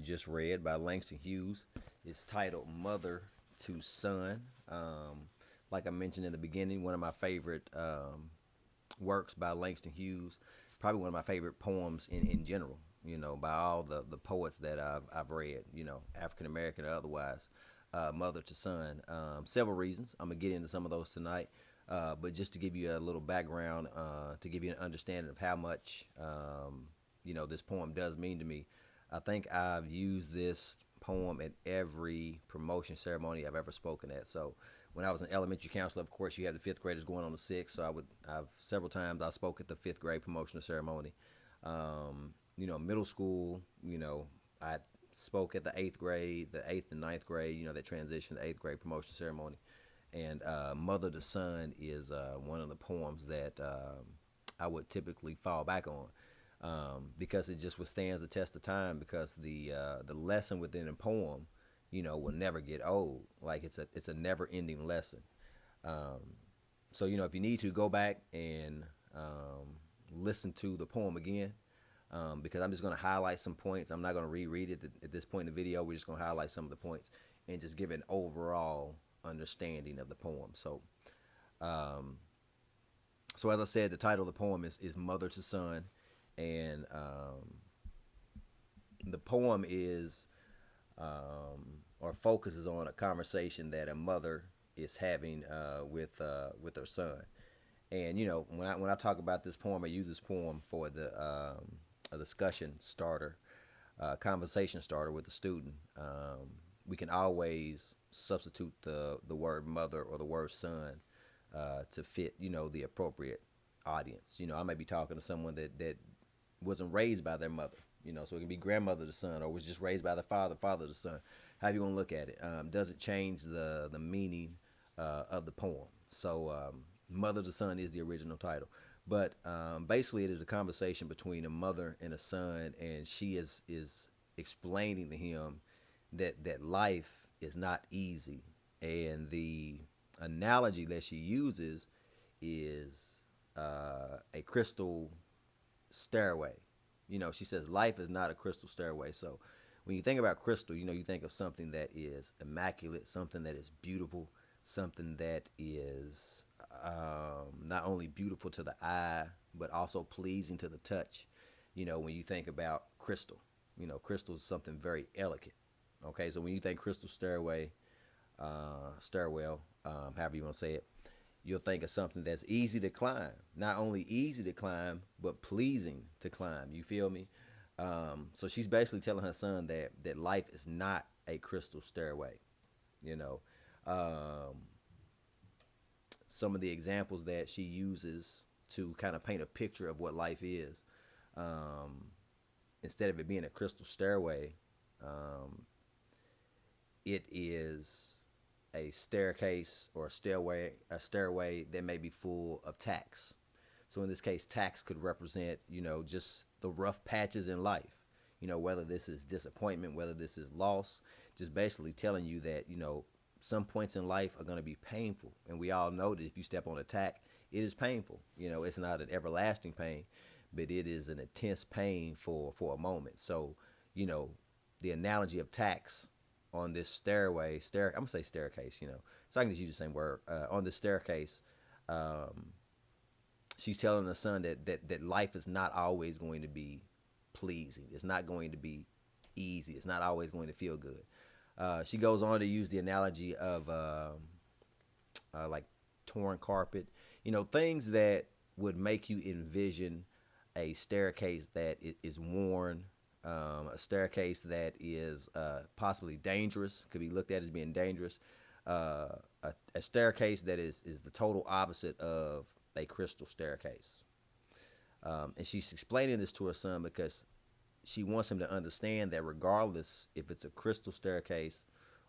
just read by Langston Hughes. It's titled Mother to Son. Like I mentioned in the beginning, one of my favorite works by Langston Hughes, probably one of my favorite poems in general, by all the poets that I've read, African American or otherwise. Mother to Son. Several reasons. I'm going to get into some of those tonight. But just to give you a little background, to give you an understanding of how much, this poem does mean to me, I think I've used this poem at every promotion ceremony I've ever spoken at. So when I was an elementary counselor, of course, you have the fifth graders going on the sixth. So I've several times I spoke at the fifth grade promotional ceremony. Middle school, I spoke at the eighth grade, the eighth and ninth grade, that transition to eighth grade promotion ceremony. And Mother to Son is one of the poems that I would typically fall back on because it just withstands the test of time because the lesson within a poem, will never get old. Like it's a never ending lesson. So if you need to go back and listen to the poem again, because I'm just going to highlight some points. I'm not going to reread it at this point in the video. We're just going to highlight some of the points and just give an overall understanding of the poem. So as I said, the title of the poem is Mother to Son, and the poem is or focuses on a conversation that a mother is having with her son. And when I talk about this poem, I use this poem for a discussion starter, conversation starter with the student. We can always substitute the word mother or the word son to fit the appropriate audience. I may be talking to someone that wasn't raised by their mother. So it can be grandmother to son, or was just raised by the father to son. How you want to look at it? Does it change the meaning of the poem? So Mother to Son is the original title. But basically, it is a conversation between a mother and a son, and she is explaining to him that life is not easy. And the analogy that she uses is a crystal stairway. She says life is not a crystal stairway. So when you think about crystal, you think of something that is immaculate, something that is beautiful, something that is not only beautiful to the eye, but also pleasing to the touch. When you think about crystal, crystal is something very elegant. Okay, so when you think crystal stairway, stairwell, however you want to say it, you'll think of something that's easy to climb. Not only easy to climb, but pleasing to climb. You feel me? So she's basically telling her son that life is not a crystal stairway. Some of the examples that she uses to kind of paint a picture of what life is, instead of it being a crystal stairway, it is a staircase or a stairway that may be full of tacks. So in this case, tacks could represent, just the rough patches in life, whether this is disappointment, whether this is loss, just basically telling you that, some points in life are going to be painful. And we all know that if you step on a tack, it is painful. It's not an everlasting pain, but it is an intense pain for a moment. So, the analogy of tacks on this stairway, I'm gonna say staircase, so I can just use the same word. On this staircase, she's telling the son that life is not always going to be pleasing. It's not going to be easy. It's not always going to feel good. She goes on to use the analogy of like torn carpet, things that would make you envision a staircase that is worn, a staircase that is possibly dangerous, could be looked at as being dangerous, a staircase that is the total opposite of a crystal staircase. And she's explaining this to her son because she wants him to understand that regardless if it's a crystal staircase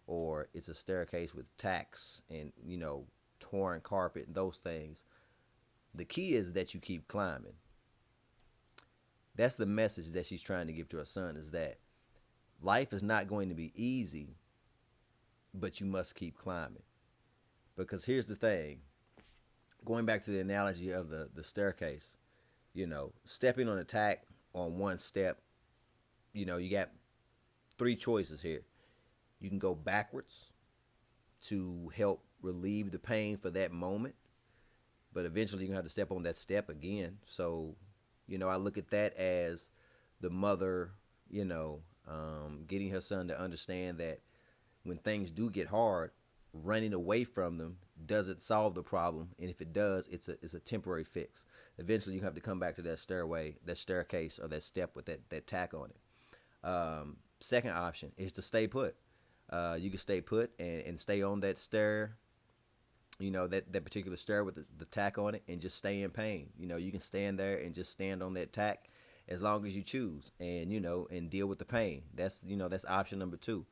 or it's a staircase with tacks and, torn carpet and those things, the key is that you keep climbing. That's the message that she's trying to give to her son, is that life is not going to be easy, but you must keep climbing. Because here's the thing, going back to the analogy of the staircase, stepping on a tack on one step, you got three choices here. You can go backwards to help relieve the pain for that moment, but eventually you're gonna have to step on that step again. So, I look at that as the mother, getting her son to understand that when things do get hard, running away from them doesn't solve the problem, and if it does, it's a temporary fix. Eventually, you have to come back to that stairway, that staircase, or that step with that tack on it. Second option is to stay put. You can stay put and stay on that stair, that particular stair with the tack on it, and just stay in pain. You can stand there and just stand on that tack as long as you choose, and deal with the pain. That's option number two.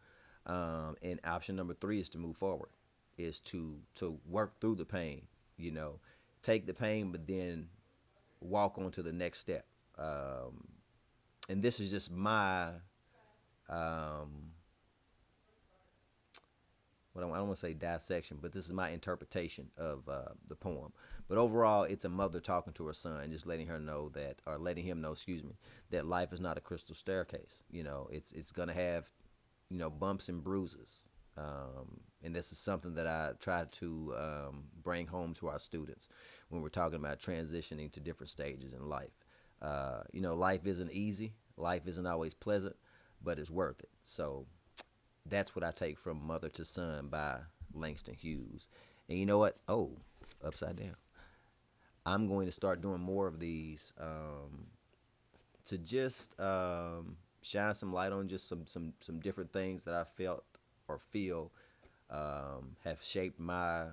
And option number three is to move forward, is to work through the pain. Take the pain, but then walk on to the next step. And this is just my what I don't want to say dissection, but this is my interpretation of the poem. But overall, it's a mother talking to her son, just letting her know that, or letting him know, excuse me, that life is not a crystal staircase. It's gonna have, bumps and bruises. And this is something that I try to bring home to our students when we're talking about transitioning to different stages in life. Life isn't easy. Life isn't always pleasant, but it's worth it. So that's what I take from Mother to Son by Langston Hughes. And you know what? Oh, upside down. I'm going to start doing more of these to just shine some light on just some different things that I felt or feel have shaped my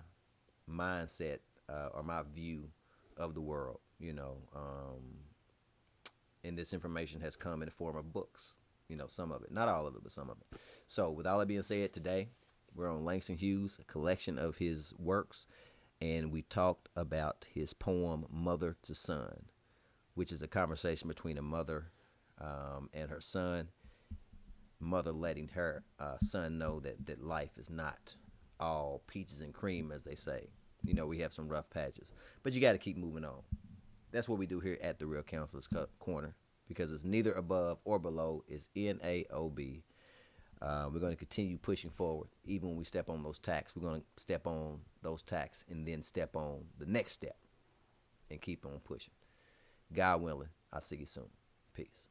mindset or my view of the world. And this information has come in the form of books. Some of it, not all of it, but some of it. So with all that being said, today we're on Langston Hughes, a collection of his works, and we talked about his poem Mother to Son, which is a conversation between a mother and her son. Mother letting her son know that life is not all peaches and cream, as they say. We have some rough patches, but you got to keep moving on. That's what we do here at the Real Counselor's Corner, because it's neither above or below. It's NAOB. We're going to continue pushing forward. Even when we step on those tacks, we're going to step on those tacks and then step on the next step and keep on pushing. God willing, I'll see you soon. Peace.